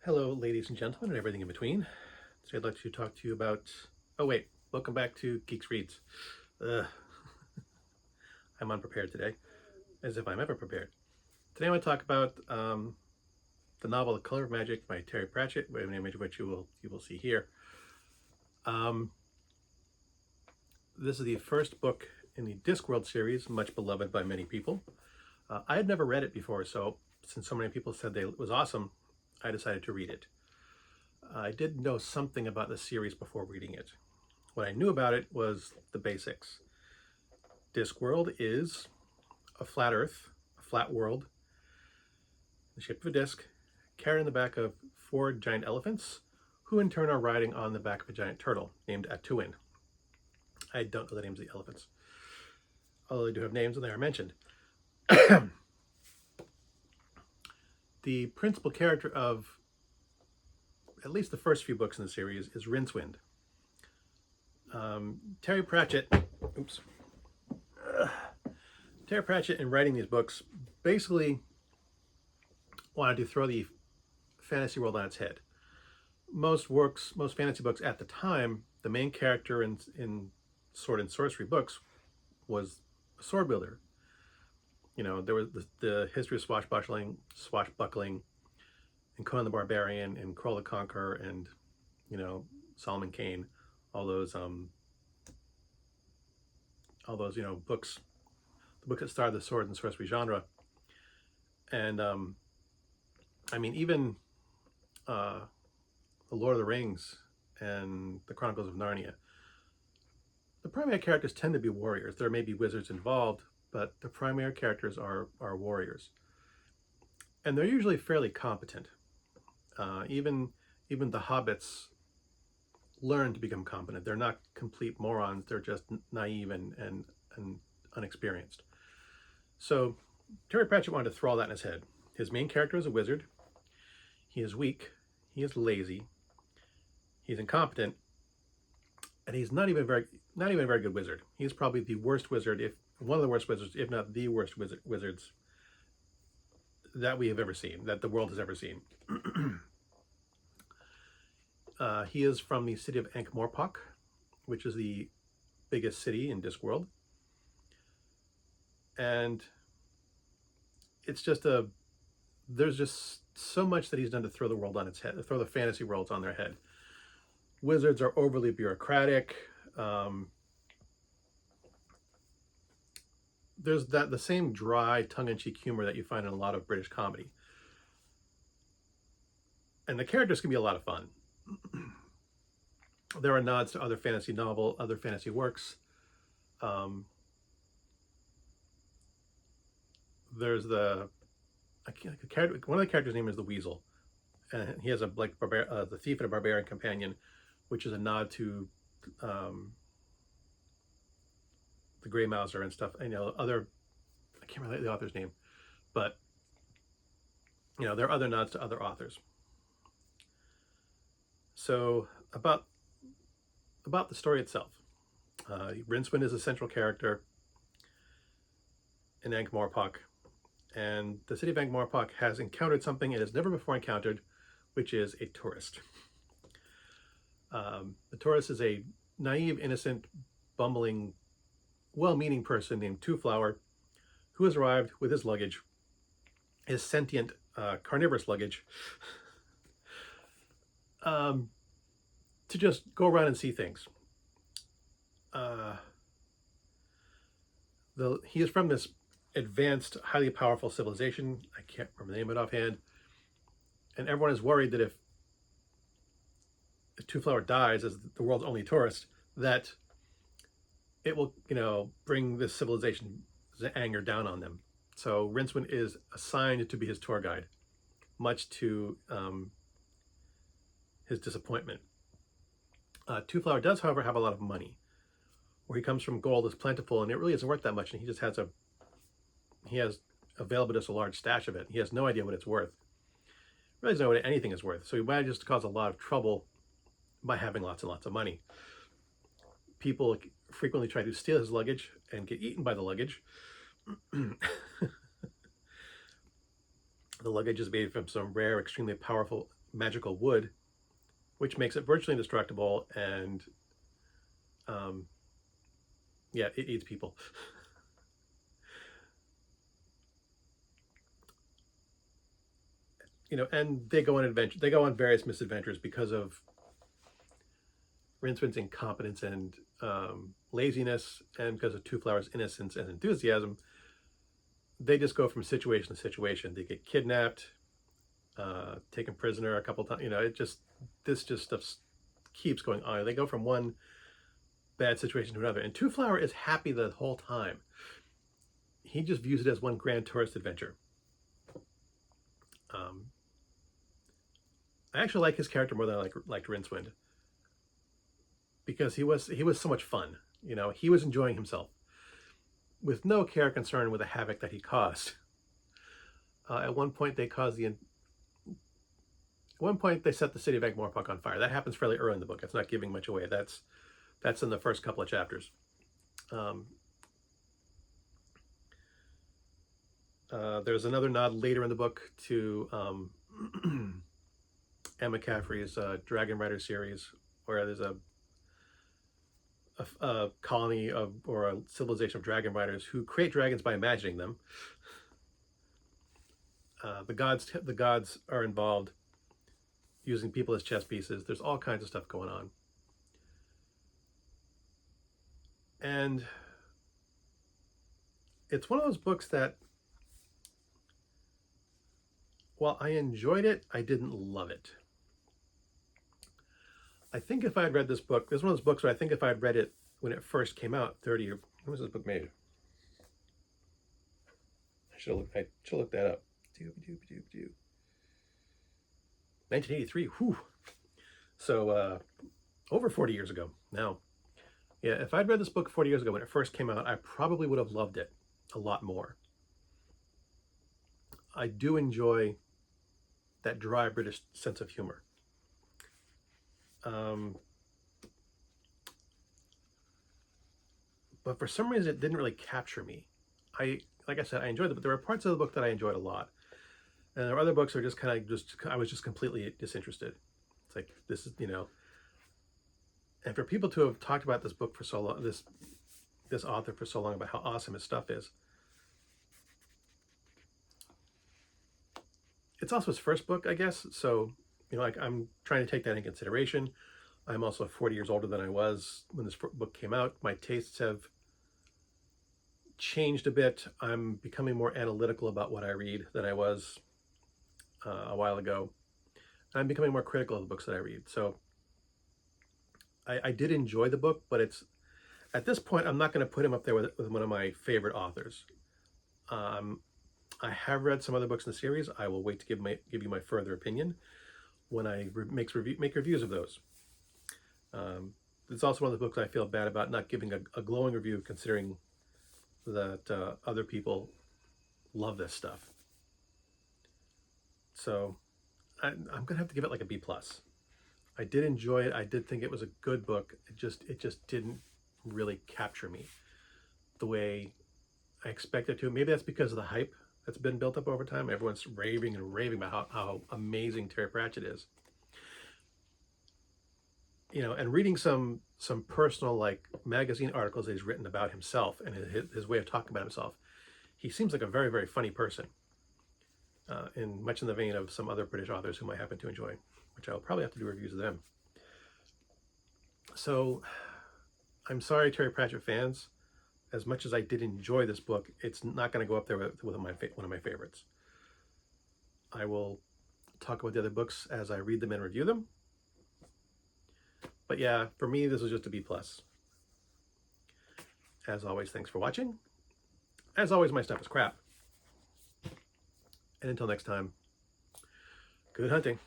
Hello, ladies and gentlemen, and everything in between. Today I'd like to talk to you about. Oh, wait, welcome back to Geeks Reads. Uh, I'm unprepared today, as if I'm ever prepared. Today I want to talk about the novel *The Color of Magic* by Terry Pratchett, an image of which you will see here. This is the first book in the Discworld series, much beloved by many people. I had never read it before, so since so many people said it was awesome, I decided to read it. I did know something about the series before reading it. What I knew about it was the basics. Discworld is a flat Earth, a flat world, the shape of a disc, carried on the back of 4 giant elephants, who in turn are riding on the back of a giant turtle named Atuin. I don't know the names of the elephants, although they do have names and they are mentioned. The principal character of at least the first few books in the series is Rincewind. Terry Pratchett, in writing these books, basically wanted to throw the fantasy world on its head. Most fantasy books at the time, the main character in sword and sorcery books was a sword wielder. You know, there was the history of swashbuckling, and Conan the Barbarian, and Kroll the Conqueror, and Solomon Kane, all those books, the books that started the sword and sorcery genre. And I mean, even The Lord of the Rings and the Chronicles of Narnia, the primary characters tend to be warriors. There may be wizards involved, but the primary characters are warriors, and they're usually fairly competent. Even the hobbits learn to become competent. They're not complete morons. They're just naive and unexperienced. So Terry Pratchett wanted to throw all that in his head. His main character is a wizard. He is weak. He is lazy. He's incompetent, and he's not even a very good wizard. He's probably the worst wizard, if one of the worst wizards, if not the worst wizards that we have ever seen, that the world has ever seen. He is from the city of Ankh-Morpork, which is the biggest city in Discworld. And it's just there's just so much that he's done to throw the world on its head, throw the fantasy worlds on their head. Wizards are overly bureaucratic. There's the same dry, tongue-in-cheek humor that you find in a lot of British comedy. And the characters can be a lot of fun. There are nods to other fantasy works. There's one of the characters' name is the Weasel, and he has the thief and a barbarian companion, which is a nod to the Grey Mouser and stuff. I can't remember the author's name, but there are other nods to other authors. So about the story itself, Rincewind is a central character in Ankh-Morpork, and the city of Ankh-Morpork has encountered something it has never before encountered, which is a tourist. The tourist is a naive, innocent, bumbling, well-meaning person named Two-Flower, who has arrived with his luggage, his sentient, carnivorous luggage, to just go around and see things. He is from this advanced, highly powerful civilization. I can't remember the name of it offhand. And everyone is worried that if Two-Flower dies as the world's only tourist, that it will, bring this civilization's anger down on them. So Rincewind is assigned to be his tour guide, much to his disappointment. Two-Flower does, however, have a lot of money. Where he comes from, gold is plentiful, and it really isn't worth that much. And he has available just a large stash of it. He has no idea what it's worth. He really doesn't know what anything is worth. So he manages to cause a lot of trouble by having lots and lots of money. People frequently try to steal his luggage and get eaten by the luggage. The luggage is made from some rare, extremely powerful magical wood, which makes it virtually indestructible, and yeah, it eats people. And they go on adventure. They go on various misadventures because of Rincewind's incompetence and laziness, and because of Two Flower's innocence and enthusiasm. They just go from situation to situation. They get kidnapped, taken prisoner a couple times. This stuff keeps going on. They go from one bad situation to another, and Two Flower is happy the whole time. He just views it as one grand tourist adventure. I actually like his character more than I liked Rincewind, because he was so much fun. He was enjoying himself with no care concern with the havoc that he caused. At one point, they set the city of Ankh-Morpork on fire. That happens fairly early in the book. It's not giving much away. That's in the first couple of chapters. There's another nod later in the book to Emma Caffrey's Dragon Rider series, where there's a colony or a civilization of dragon riders who create dragons by imagining them. The gods are involved, using people as chess pieces. There's all kinds of stuff going on. And it's one of those books that, while I enjoyed it, I didn't love it. I think if I had read this book, this is one of those books where I think if I had read it when it first came out, when was this book made? I should have looked that up. 1983. Whew. So over 40 years ago now. Yeah, if I'd read this book 40 years ago when it first came out, I probably would have loved it a lot more. I do enjoy that dry British sense of humor. But for some reason, it didn't really capture me. Like I said, I enjoyed it, but there were parts of the book that I enjoyed a lot. And there were other books that were I was just completely disinterested. It's like, this is, and for people to have talked about this book for so long, this author for so long, about how awesome his stuff is. It's also his first book, I guess. So, I'm trying to take that in consideration. I'm also 40 years older than I was when this book came out. My tastes have changed a bit. I'm becoming more analytical about what I read than I was a while ago. I'm becoming more critical of the books that I read. So I did enjoy the book, but at this point, I'm not going to put him up there with one of my favorite authors. I have read some other books in the series. I will wait to give you my further opinion when I make reviews of those. It's also one of the books I feel bad about not giving a glowing review, considering that other people love this stuff. So I'm gonna have to give it like a B+. I did enjoy it. I did think it was a good book. It just didn't really capture me the way I expected to. Maybe that's because of the hype that's been built up over time. Everyone's raving and raving about how amazing Terry Pratchett is. And reading some personal, like, magazine articles that he's written about himself and his way of talking about himself, he seems like a very, very funny person, in much in the vein of some other British authors whom I happen to enjoy, which I'll probably have to do reviews of them. So I'm sorry, Terry Pratchett fans. As much as I did enjoy this book, it's not going to go up there with one of my favorites. I will talk about the other books as I read them and review them. But yeah, for me, this was just a B+. As always, thanks for watching. As always, my stuff is crap. And until next time, good hunting.